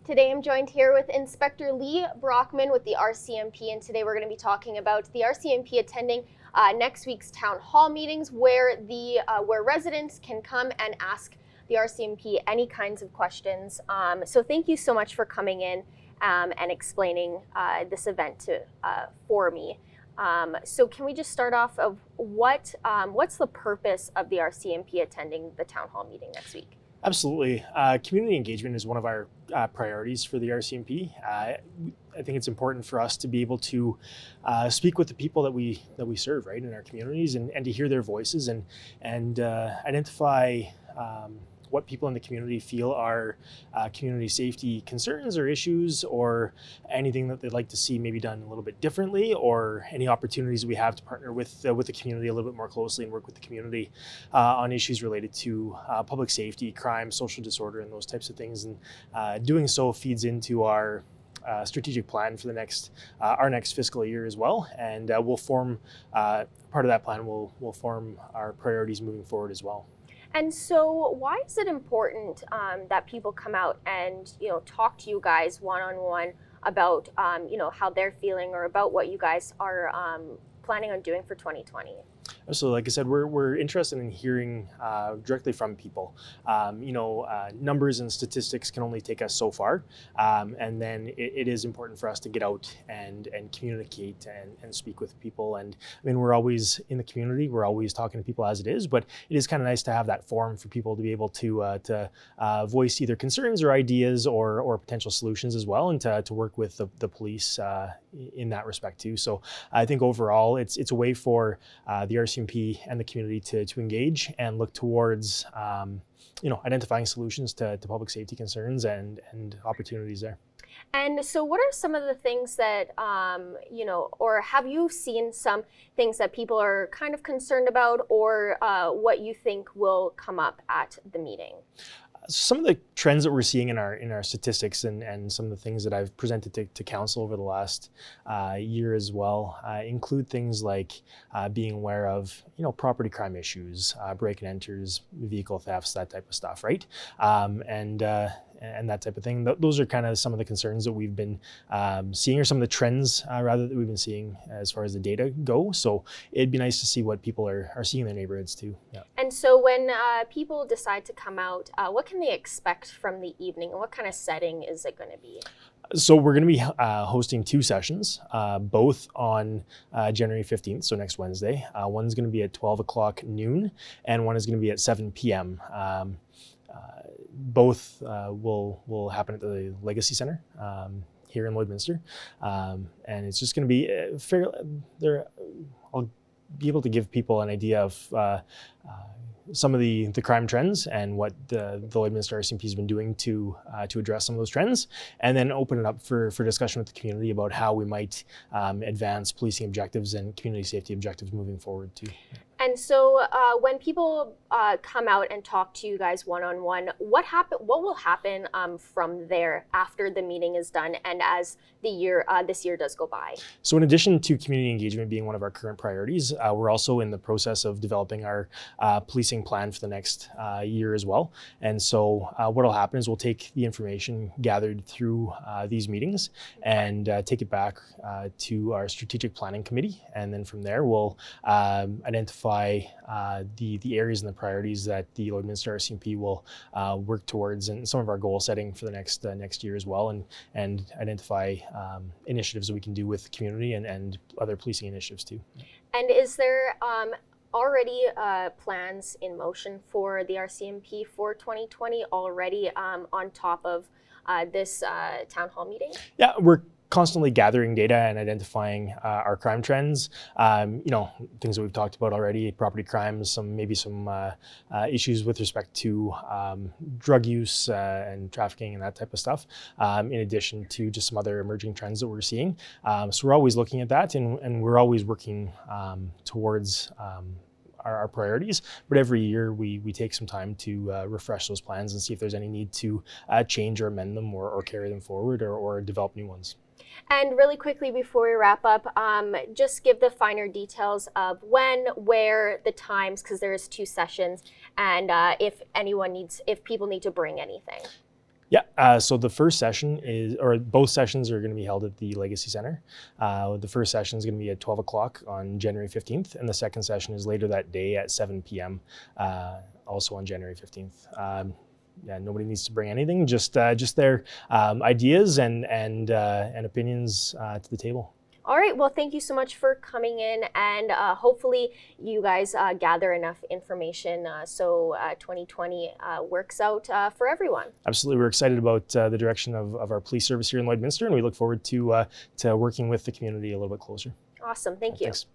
Today I'm joined here with Inspector Lee Brachman with the RCMP, and today we're going to be talking about the RCMP attending next week's town hall meetings where residents can come and ask the RCMP any kinds of questions. So thank you so much for coming in and explaining this event for me. So can we just start off of what's the purpose of the RCMP attending the town hall meeting next week? Absolutely. Community engagement is one of our priorities for the RCMP. I think it's important for us to be able to speak with the people that we serve, right, in our communities, and to hear their voices and identify what people in the community feel are community safety concerns or issues, or anything that they'd like to see maybe done a little bit differently, or any opportunities we have to partner with the community a little bit more closely and work with the community on issues related to public safety, crime, social disorder, and those types of things. And doing so feeds into our strategic plan for the our next fiscal year as well, and we'll form part of that plan. Will form our priorities moving forward as well. And so why is it important that people come out and, talk to you guys one-on-one about, how they're feeling or about what you guys are planning on doing for 2020? So like I said, we're interested in hearing directly from people. Numbers and statistics can only take us so far. And then it is important for us to get out and communicate and speak with people. And I mean, we're always in the community, we're always talking to people as it is, but it is kind of nice to have that forum for people to be able to voice either concerns or ideas or potential solutions as well, and to work with the police in that respect too. So I think overall it's a way for the RCMP and the community to engage and look towards identifying solutions to public safety concerns and opportunities there. And so what are some of the things that, or have you seen some things that people are kind of concerned about, or what you think will come up at the meeting? Some of the trends that we're seeing in our statistics and some of the things that I've presented to council over the last year as well include things like being aware of property crime issues, break and enters, vehicle thefts, that type of stuff, right? And that type of thing. Those are kind of some of the concerns that we've been seeing, or some of the trends that we've been seeing as far as the data go. So it'd be nice to see what people are seeing in their neighborhoods too. Yeah. And so when people decide to come out, what can they expect from the evening, and what kind of setting is it going to be? So we're going to be hosting two sessions, both on January 15th, so next Wednesday. One's going to be at 12 o'clock noon, and one is going to be at 7 p.m. Both will happen at the Legacy Center here in Lloydminster, and it's just going to be I'll be able to give people an idea of some of the crime trends and what the Lloydminster RCMP has been doing to address some of those trends, and then open it up for discussion with the community about how we might advance policing objectives and community safety objectives moving forward too. And so when people come out and talk to you guys one-on-one, what will happen from there after the meeting is done and as this year does go by? So in addition to community engagement being one of our current priorities, we're also in the process of developing our policing plan for the next year as well. And so what will happen is we'll take the information gathered through these meetings and take it back to our strategic planning committee. And then from there, we'll identify the areas and the priorities that the Lloydminster RCMP will work towards, and some of our goal setting for the next year as well, and identify initiatives that we can do with the community and other policing initiatives too. And is there already plans in motion for the RCMP for 2020 already on top of this town hall meeting? Yeah, we're constantly gathering data and identifying our crime trends. Things that we've talked about already: property crimes, some issues with respect to drug use and trafficking and that type of stuff. In addition to just some other emerging trends that we're seeing. So we're always looking at that, and we're always working towards our priorities, but every year we take some time to refresh those plans and see if there's any need to change or amend them or carry them forward or develop new ones. And really quickly before we wrap up, just give the finer details of when, where, the times, because there's two sessions, and if people need to bring anything. Yeah, so the first session both sessions are going to be held at the Legacy Center. The first session is going to be at 12 o'clock on January 15th, and the second session is later that day at 7 p.m., also on January 15th. Yeah, nobody needs to bring anything, just their ideas and opinions to the table. All right, well, thank you so much for coming in, and hopefully you guys gather enough information so 2020 works out for everyone. Absolutely, we're excited about the direction of our police service here in Lloydminster, and we look forward to working with the community a little bit closer. Awesome, thank you. Thanks.